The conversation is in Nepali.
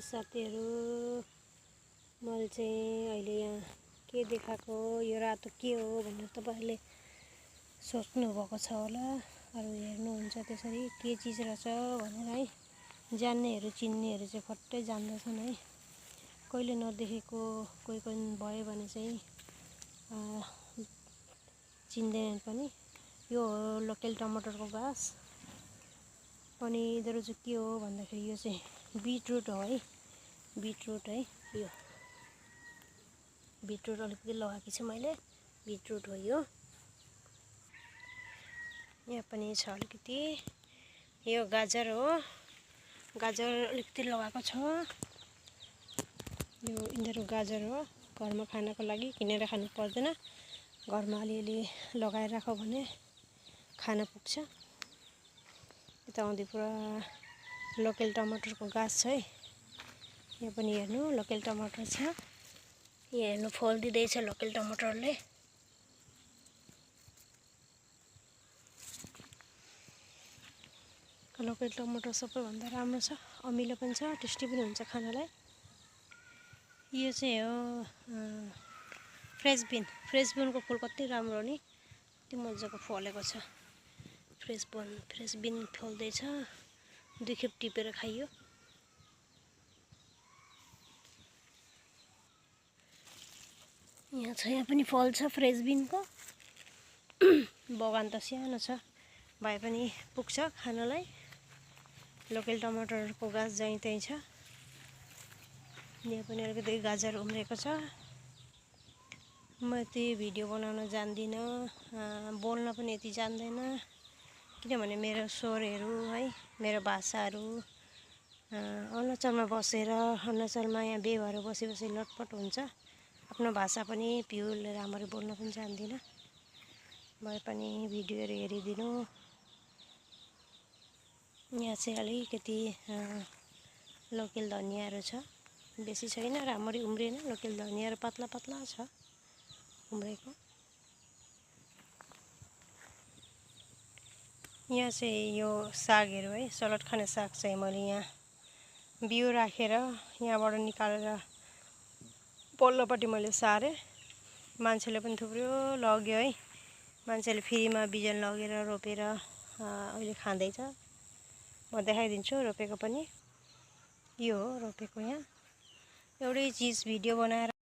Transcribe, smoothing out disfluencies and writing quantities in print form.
साथीहरु मैले चाहिँ अहिले यहाँ के देखाएको यो रातो के हो भनेर तपाईहरुले सोच्नु भएको छ होला। अरु हेर्नुहुन्छ त्यसरी के चीज रहेछ भनेर है। जान्नेहरु चिन्नेहरु चाहिँ फट्टै जान्दछन् है। कहिले नदेखेको कोही भयो भने चाहिँ चिन्दैनन् पनि। यो हो लोकल टमाटरको गाछ। अनि यिनीहरु चाहिँ के हो भन्दाखेरि यो चाहिँ बीटरुट हो है। बीटरुट है यो। बीटरुट अलिकति लगाएको छु मैले। बीटरुट हो यो। यहाँ पनि छ अलिकति। यो गाजर हो। गाजर अलिकति लगाएको छ। यो यिनीहरु गाजर हो। घरमा खानको लागि किनेर खानु पर्दैन। घरमा अलिअलि लगाएर राख्यो भने खान पुग्छ। यता आउँदै पुरा लोकल टमाटरको गाछ छ है। यहाँ पनि हेर्नु लोकल टमाटर छ। यहाँ हेर्नु फल दिँदैछ लोकल टमाटरले। लोकल टमाटर सबैभन्दा राम्रो छ। अमिलो पनि छ, टेस्टी पनि हुन्छ खानलाई। यो चाहिँ हो फ्रेश बिन। फ्रेश बिनको फुल कति राम्रो हो नि। कति मजाको फलेको छ। फ्रेश बिन फल्दैछ। दुई खेप टिपेर खाइयो। यहाँ पनि फल छ फ्रेश बिनको। बगान त सानो छ भए पनि पुग्छ खानलाई। लोकल टमाटरको गाछ जहीँ तहीँ छ। यहाँ पनि अलिकति गाजर उम्रेको छ। म यति भिडियो बनाउन जान्दिनँ, बोल्न पनि यति जान्दैन। किनभने मेरो स्वरहरू है, मेरो भाषाहरू अरुणाचलमा बसेर अरुणाचलमा यहाँ बेवाहरू बसी लटपट हुन्छ। आफ्नो भाषा पनि प्युर राम्ररी बोल्न पनि जान्दिनँ। भए पनि भिडियोहरू हेरिदिनु। यहाँ चाहिँ अलिकति लोकल धनियाहरू छ। बेसी छैन, राम्ररी उम्रिएन। लोकल धनियाहरू पातला पातला छ उम्रेको। यहाँ चाहिँ यो सागहरू है, सलाद खाने साग चाहिँ मैले यहाँ बिउ राखेर यहाँबाट निकालेर पल्लोपट्टि मैले सारे। मान्छेले पनि थुप्रो लग्यो है। मान्छेले फ्रीमा बिजन लगेर रोपेर अहिले खाँदैछ। म देखाइदिन्छु रोपेको पनि। यो हो रोपेको यहाँ। एउटै चीज भिडियो बनाएर